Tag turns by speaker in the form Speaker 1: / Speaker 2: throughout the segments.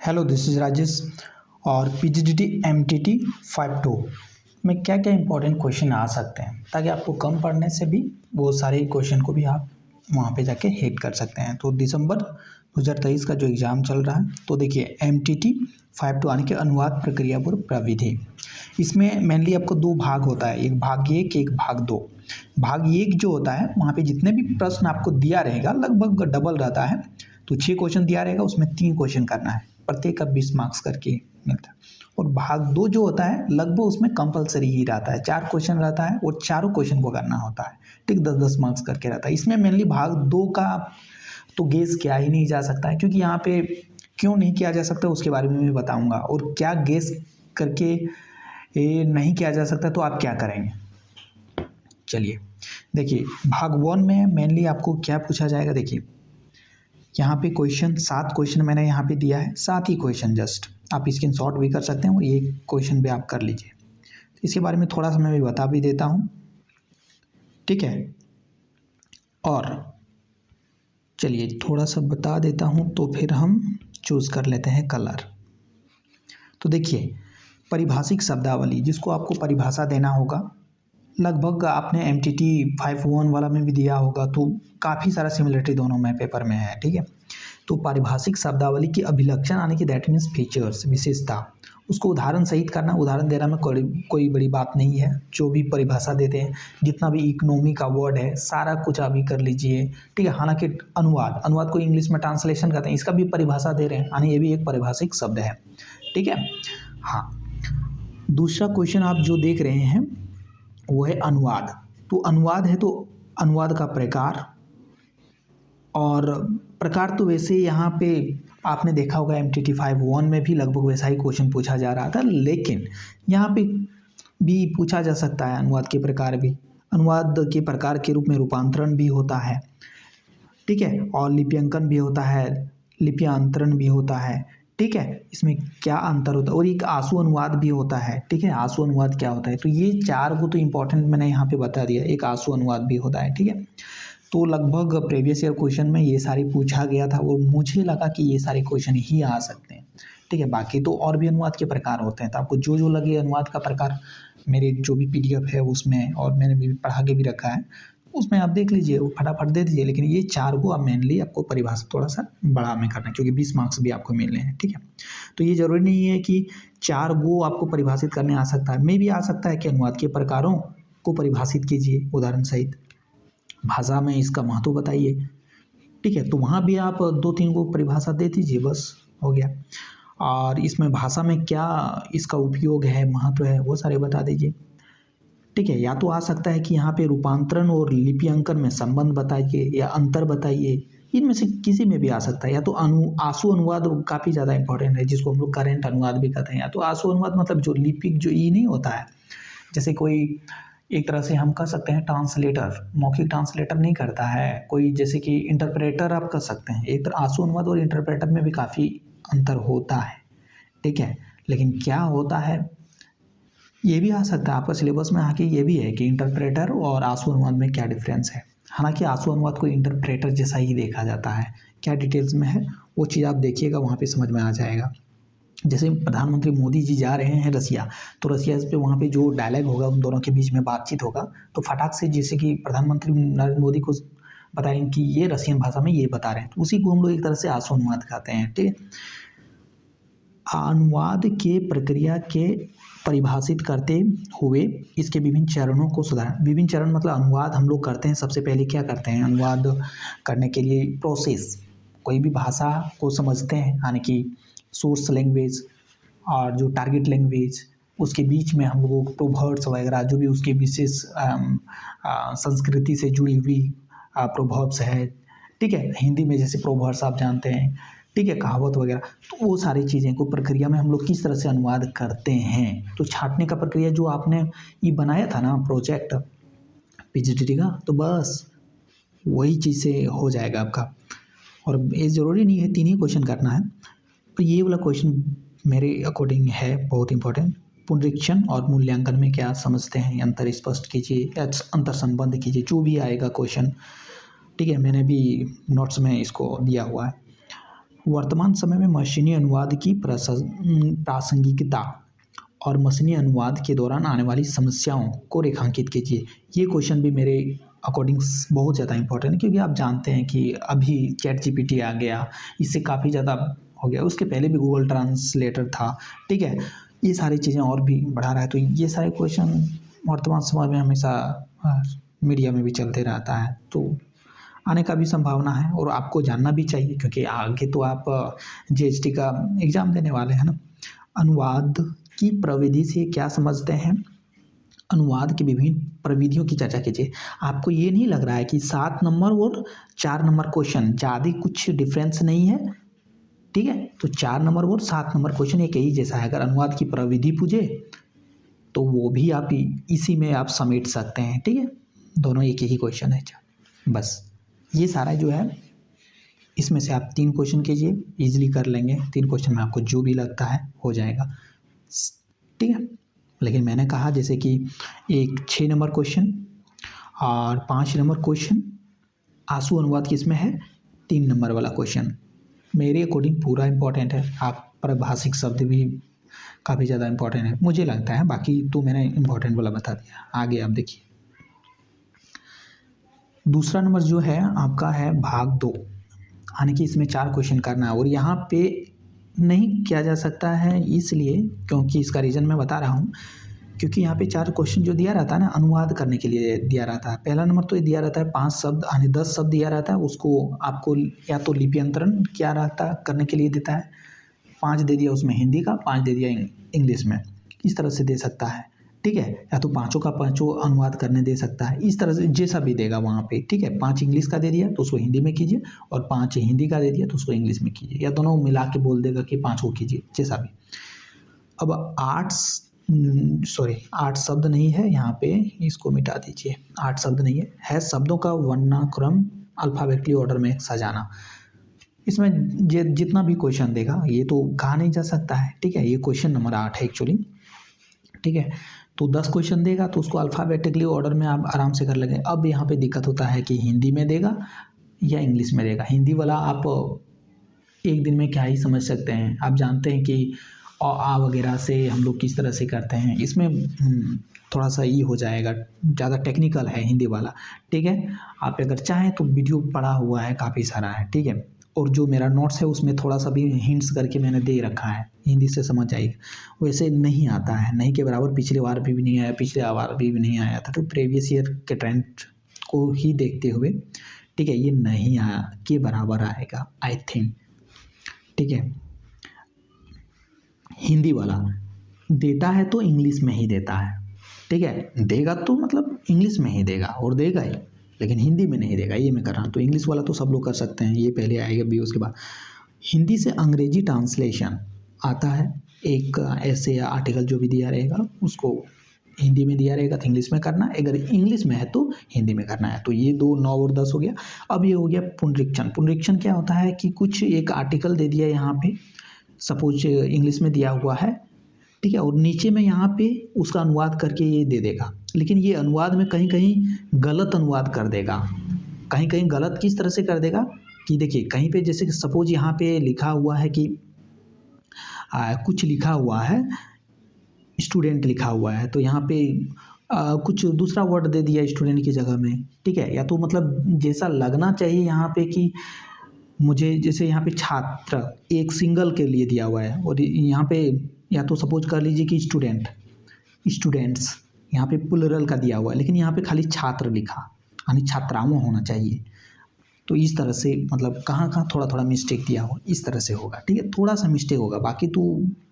Speaker 1: Hello this is Rajesh. और पीजीडीटी MTT 52 में क्या क्या इंपॉर्टेंट क्वेश्चन आ सकते हैं ताकि आपको कम पढ़ने से भी वो सारे क्वेश्चन को भी आप वहाँ पे जाके हिट कर सकते हैं। तो दिसंबर 2023 का जो एग्ज़ाम चल रहा है, तो देखिए एमटीटी 52 यानी कि अनुवाद प्रक्रिया पूर्व प्रविधि, इसमें मेनली आपको दो भाग होता है, एक भाग एक, एक भाग दो। भाग एक जो होता है वहाँ पे जितने भी प्रश्न आपको दिया रहेगा लगभग डबल रहता है। तो 6 क्वेश्चन दिया रहेगा, उसमें 3 क्वेश्चन करना है, प्रत्येक का 20 मार्क्स करके मिलता है। और भाग दो जो होता है लगभग उसमें कंपलसरी ही रहता है, 4 क्वेश्चन रहता है और चारों क्वेश्चन को करना होता है, ठीक, 10-10 मार्क्स करके रहता है। इसमें मेनली भाग दो का तो गेस किया ही नहीं जा सकता है, क्योंकि यहाँ पे क्यों नहीं किया जा सकता उसके बारे में मैं बताऊंगा, और क्या गेस करके ये नहीं किया जा सकता तो आप क्या करेंगे। चलिए देखिए, भाग 1 में मेनली आपको क्या पूछा जाएगा। देखिए यहाँ पे क्वेश्चन 7 क्वेश्चन मैंने यहाँ पे दिया है, 7 ही क्वेश्चन, जस्ट आप स्क्रीनशॉट भी कर सकते हैं और ये क्वेश्चन भी आप कर लीजिए। तो इसके बारे में थोड़ा सा मैं भी बता भी देता हूँ, ठीक है। और चलिए थोड़ा सा बता देता हूँ तो फिर हम चूज़ कर लेते हैं कलर। तो देखिए परिभाषिक शब्दावली, जिसको आपको परिभाषा देना होगा, लगभग आपने एमटीटी 51 वाला में भी दिया होगा, तो काफ़ी सारा सिमिलरिटी दोनों में पेपर में है, ठीक है। तो पारिभाषिक शब्दावली की अभिलक्षण यानी कि दैट मीन्स फीचर्स, विशेषता, उसको उदाहरण सहित करना। उदाहरण देना में कोई बड़ी बात नहीं है, जो भी परिभाषा देते हैं, जितना भी इकोनॉमी का वर्ड है सारा कुछ अभी कर लीजिए, ठीक है। हालांकि अनुवाद को इंग्लिश में ट्रांसलेशन करते हैं, इसका भी परिभाषा दे रहे हैं, यानी ये भी एक पारिभाषिक शब्द है, ठीक है। हाँ, दूसरा क्वेश्चन आप जो देख रहे हैं वो है अनुवाद। तो अनुवाद है तो अनुवाद का प्रकार, और प्रकार तो वैसे यहाँ पे आपने देखा होगा एमटीटी 51 में भी लगभग वैसा ही क्वेश्चन पूछा जा रहा था, लेकिन यहाँ पे भी पूछा जा सकता है अनुवाद के प्रकार भी। अनुवाद के प्रकार के रूप में रूपांतरण भी होता है, ठीक है, और लिप्यंकन भी होता है, लिप्यांतरण भी होता है, ठीक है। इसमें क्या अंतर होता है, और एक आंसू अनुवाद भी होता है, ठीक है। आंसू अनुवाद क्या होता है, तो ये 4 को तो इंपॉर्टेंट मैंने यहाँ पे बता दिया। एक आंसू अनुवाद भी होता है, ठीक है। तो लगभग प्रीवियस ईयर क्वेश्चन में ये सारी पूछा गया था और मुझे लगा कि ये सारे क्वेश्चन ही आ सकते हैं, ठीक है। बाकी तो और भी अनुवाद के प्रकार होते हैं, तो आपको जो जो लगे अनुवाद का प्रकार, मेरे जो भी पीडीएफ है उसमें, और मैंने भी पढ़ा के भी रखा है, उसमें आप देख लीजिए, वो फटाफट दे दीजिए। लेकिन ये 4 को आप मेनली आपको परिभाषा थोड़ा सा बड़ा में करना है, क्योंकि 20 मार्क्स भी आपको मिलने हैं, ठीक है। तो ये जरूरी नहीं है कि 4 गो आपको परिभाषित करने आ सकता है, मे भी आ सकता है कि अनुवाद के प्रकारों को परिभाषित कीजिए उदाहरण सहित, भाषा में इसका महत्व बताइए, ठीक है। तो वहाँ भी आप 2-3 को परिभाषा दे दीजिए, बस हो गया। और इसमें भाषा में क्या इसका उपयोग है, महत्व है, वो सारे बता दीजिए, ठीक है। या तो आ सकता है कि यहाँ पे रूपांतरण और लिप्यंकन में संबंध बताइए या अंतर बताइए, इनमें से किसी में भी आ सकता है। या तो आंसू अनुवाद काफ़ी ज़्यादा इंपॉर्टेंट है, जिसको हम लोग करेंट अनुवाद भी कहते हैं। या तो आंसू अनुवाद मतलब जो लिपिक जो ई नहीं होता है, जैसे कोई एक तरह से हम कह सकते हैं ट्रांसलेटर, मौखिक ट्रांसलेटर नहीं करता है कोई, जैसे कि इंटरप्रेटर आप कर सकते हैं। एक तरह आंसू अनुवाद और इंटरप्रेटर में भी काफ़ी अंतर होता है, ठीक है। लेकिन क्या होता है, ये भी आ सकता है आपका सिलेबस में आके, ये भी है कि इंटरप्रेटर और आंसू अनुवाद में क्या डिफरेंस है। हालांकि आंसू अनुवाद को इंटरप्रेटर जैसा ही देखा जाता है, क्या डिटेल्स में है वो चीज़ आप देखिएगा, वहाँ पे समझ में आ जाएगा। जैसे प्रधानमंत्री मोदी जी जा रहे हैं रसिया, तो रसिया पे वहाँ पे जो डायलॉग होगा, उन दोनों के बीच में बातचीत होगा, तो फटाक से जैसे कि प्रधानमंत्री नरेंद्र मोदी को बताएंगे कि ये रसियन भाषा में ये बता रहे हैं, तो उसी को हम लोग एक तरह से आंसू अनुवाद कहते हैं, ठीक है। अनुवाद के प्रक्रिया के परिभाषित करते हुए इसके विभिन्न चरणों को सुधार। विभिन्न चरण मतलब अनुवाद हम लोग करते हैं, सबसे पहले क्या करते हैं अनुवाद करने के लिए प्रोसेस, कोई भी भाषा को समझते हैं, यानी कि सोर्स लैंग्वेज और जो टारगेट लैंग्वेज, उसके बीच में हम लोग प्रोवर्ब्स वगैरह जो भी उसके विशेष संस्कृति से जुड़ी हुई प्रोवर्ब्स है, ठीक है। हिंदी में जैसे प्रोवर्ब्स आप जानते हैं, ठीक है, कहावत वगैरह, तो वो सारी चीज़ें को प्रक्रिया में हम लोग किस तरह से अनुवाद करते हैं। तो छांटने का प्रक्रिया जो आपने ये बनाया था ना प्रोजेक्ट पीजीडीटी का, तो बस वही चीज़ से हो जाएगा आपका। और ये ज़रूरी नहीं है 3 ही क्वेश्चन करना है, तो ये वाला क्वेश्चन मेरे अकॉर्डिंग है बहुत इंपॉर्टेंट। पुनरीक्षण और मूल्यांकन में क्या समझते हैं, अंतर स्पष्ट कीजिए या अंतर संबंध कीजिए, जो भी आएगा क्वेश्चन, ठीक है। मैंने भी नोट्स में इसको दिया हुआ है। वर्तमान समय में मशीनी अनुवाद की प्रासंगिकता और मशीनी अनुवाद के दौरान आने वाली समस्याओं को रेखांकित कीजिए। ये क्वेश्चन भी मेरे अकॉर्डिंग बहुत ज़्यादा इंपॉर्टेंट है, क्योंकि आप जानते हैं कि अभी चैट जीपीटी आ गया, इससे काफ़ी ज़्यादा हो गया। उसके पहले भी गूगल ट्रांसलेटर था, ठीक है। ये सारी चीज़ें और भी बढ़ा रहा है, तो ये सारे क्वेश्चन वर्तमान समय में हमेशा मीडिया में भी चलते रहता है, तो आने का भी संभावना है और आपको जानना भी चाहिए, क्योंकि आगे तो आप जीएसटी का एग्ज़ाम देने वाले हैं ना। अनुवाद की प्रविधि से क्या समझते हैं? अनुवाद की विभिन्न प्रविधियों की चर्चा कीजिए। आपको ये नहीं लग रहा है कि 7 नंबर और 4 नंबर क्वेश्चन ज़्यादा कुछ डिफरेंस नहीं है, ठीक है? तो 4 नंबर और 7 नंबर क्वेश्चन एक ही जैसा है। अगर अनुवाद की प्रविधि पूछे तो वो भी आप इसी में आप समेट सकते हैं, ठीक है? दोनों एक ही क्वेश्चन है। बस ये सारा जो है, इसमें से आप 3 क्वेश्चन कीजिए, ईजिली कर लेंगे। 3 क्वेश्चन में आपको जो भी लगता है हो जाएगा, ठीक है। लेकिन मैंने कहा जैसे कि एक 6 नंबर क्वेश्चन और 5 नंबर क्वेश्चन आंसू अनुवाद किसमें है, 3 नंबर वाला क्वेश्चन मेरे अकॉर्डिंग पूरा इंपॉर्टेंट है। आप परिभाषिक शब्द भी काफ़ी ज़्यादा इंपॉर्टेंट है मुझे लगता है, बाकी तो मैंने इंपॉर्टेंट वाला बता दिया। आगे आप देखिए, दूसरा नंबर जो है आपका है भाग 2, यानी कि इसमें 4 क्वेश्चन करना है और यहाँ पे नहीं किया जा सकता है इसलिए, क्योंकि इसका रीज़न मैं बता रहा हूँ, क्योंकि यहाँ पे 4 क्वेश्चन जो दिया रहता है ना, अनुवाद करने के लिए दिया रहता है। पहला नंबर तो ये दिया रहता है 5 शब्द यानी 10 शब्द दिया रहता है, उसको आपको या तो लिप्यंतरण क्या रहता है करने के लिए देता है, 5 दे दिया उसमें हिंदी का, 5 दे दिया इंग्लिश में, इस तरह से दे सकता है, ठीक है। या तो पाँचों का पाँचों अनुवाद करने दे सकता है, इस तरह से जैसा भी देगा वहाँ पे, ठीक है। 5 इंग्लिश का दे दिया तो उसको हिंदी में कीजिए, और 5 हिंदी का दे दिया तो उसको इंग्लिश में कीजिए, या दोनों मिला के बोल देगा कि 5 को कीजिए, जैसा भी। अब 8 शब्द नहीं है यहाँ पे, इसको मिटा दीजिए। 8 शब्द नहीं है शब्दों का वर्णानुक्रम अल्फ़ाबेटिकली ऑर्डर में सजाना। इसमें जितना भी क्वेश्चन देगा ये तो कहा नहीं जा सकता है, ठीक है। ये क्वेश्चन नंबर 8 है एक्चुअली, ठीक है। तो 10 क्वेश्चन देगा तो उसको अल्फ़ाबेटिकली ऑर्डर में आप आराम से कर लेंगे। अब यहाँ पे दिक्कत होता है कि हिंदी में देगा या इंग्लिश में देगा। हिंदी वाला आप एक दिन में क्या ही समझ सकते हैं, आप जानते हैं कि आ वगैरह से हम लोग किस तरह से करते हैं। इसमें थोड़ा सा ये हो जाएगा, ज़्यादा टेक्निकल है हिंदी वाला, ठीक है। आप अगर चाहें तो वीडियो पड़ा हुआ है, काफ़ी सारा है, ठीक है। और जो मेरा नोट्स है उसमें थोड़ा सा भी हिंट्स करके मैंने दे रखा है, हिंदी से समझ आएगा। वैसे नहीं आता है, नहीं के बराबर पिछले बार भी नहीं आया, पिछले बार भी नहीं आया था, तो प्रीवियस ईयर के ट्रेंड को ही देखते हुए, ठीक है, ये नहीं आया के बराबर आएगा आई थिंक, ठीक है। हिंदी वाला देता है तो इंग्लिश में ही देता है, ठीक है। देगा तो मतलब इंग्लिश में ही देगा और देगा ही, लेकिन हिंदी में नहीं देगा, ये मैं कर रहा हूँ। तो इंग्लिश वाला तो सब लोग कर सकते हैं, ये पहले आएगा भी, उसके बाद हिंदी से अंग्रेजी ट्रांसलेशन आता है। एक ऐसे या आर्टिकल जो भी दिया रहेगा उसको हिंदी में दिया रहेगा तो इंग्लिश में करना है, अगर इंग्लिश में है तो हिंदी में करना है। तो ये 2 9 और 10 हो गया। अब ये हो गया पुनरीक्षण। पुनरीक्षण क्या होता है कि कुछ एक आर्टिकल दे दिया यहाँ पे, सपोज इंग्लिश में दिया हुआ है, ठीक है, और नीचे में यहाँ पे उसका अनुवाद करके ये दे देगा, लेकिन ये अनुवाद में कहीं कहीं गलत अनुवाद कर देगा। कहीं कहीं गलत किस तरह से कर देगा कि देखिए, कहीं पे जैसे कि सपोज यहाँ पे लिखा हुआ है कि कुछ लिखा हुआ है, स्टूडेंट लिखा हुआ है, तो यहाँ पे कुछ दूसरा वर्ड दे दिया स्टूडेंट की जगह में, ठीक है। या तो मतलब जैसा लगना चाहिए यहाँ पे कि मुझे, जैसे यहाँ पे छात्र एक सिंगल के लिए दिया हुआ है, और यहाँ पे या तो सपोज कर लीजिए कि स्टूडेंट्स, यहाँ पे प्लुरल का दिया हुआ है, लेकिन यहाँ पे खाली छात्र लिखा, यानी छात्राओं होना चाहिए। तो इस तरह से मतलब कहाँ कहाँ थोड़ा थोड़ा मिस्टेक दिया हो, इस तरह से होगा, ठीक है। थोड़ा सा मिस्टेक होगा, बाकी तो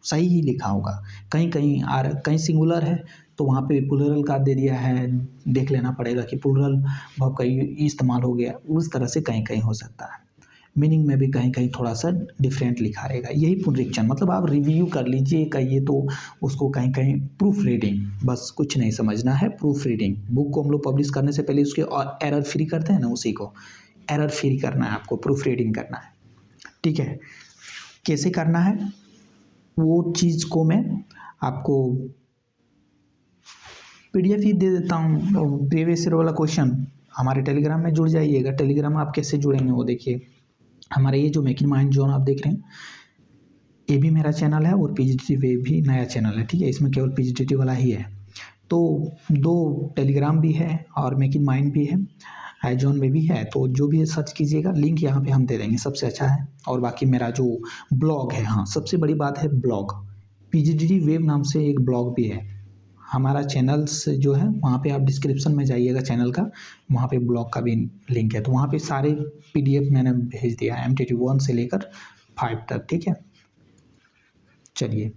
Speaker 1: सही ही लिखा होगा। कहीं कहीं कहीं सिंगुलर है तो वहाँ पे प्लुरल का दे दिया है, देख लेना पड़ेगा कि प्लुरल वर्ब का इस्तेमाल हो गया, उस तरह से कहीं कहीं हो सकता है। मीनिंग में भी कहीं कहीं थोड़ा सा डिफरेंट लिखा रहेगा। यही पुनरीक्षण, मतलब आप रिव्यू कर लीजिए, कहिए तो उसको कहीं कहीं प्रूफ रीडिंग, बस कुछ नहीं समझना है, प्रूफ रीडिंग। बुक को हम लोग पब्लिश करने से पहले उसके एरर फ्री करते हैं ना, उसी को एरर फ्री करना है, आपको प्रूफ रीडिंग करना है, ठीक है। कैसे करना है वो चीज़ को मैं आपको PDF ही दे देता हूँ। प्रीवियस ईयर वाला क्वेश्चन हमारे टेलीग्राम में जुड़ जाइएगा। टेलीग्राम आप कैसे जुड़ेंगे वो देखिए, हमारा ये जो मेक इन माइंड जोन आप देख रहे हैं, ये भी मेरा चैनल है और पीजीडीटी वेव भी नया चैनल है, ठीक है। इसमें केवल पीजीडीटी वाला ही है। तो 2 टेलीग्राम भी है और मेक इन माइंड भी है, आईजोन में भी है। तो जो भी है सर्च कीजिएगा, लिंक यहाँ पे हम दे देंगे, सबसे अच्छा है। और बाकी मेरा जो ब्लॉग है, हाँ सबसे बड़ी बात है ब्लॉग, पीजीडीटी वेव नाम से एक ब्लॉग भी है हमारा। चैनल्स जो है वहाँ पे आप डिस्क्रिप्शन में जाइएगा चैनल का, वहाँ पे ब्लॉग का भी लिंक है। तो वहाँ पे सारे पीडीएफ मैंने भेज दिया है MTT 1 से लेकर 5 तक, ठीक है। चलिए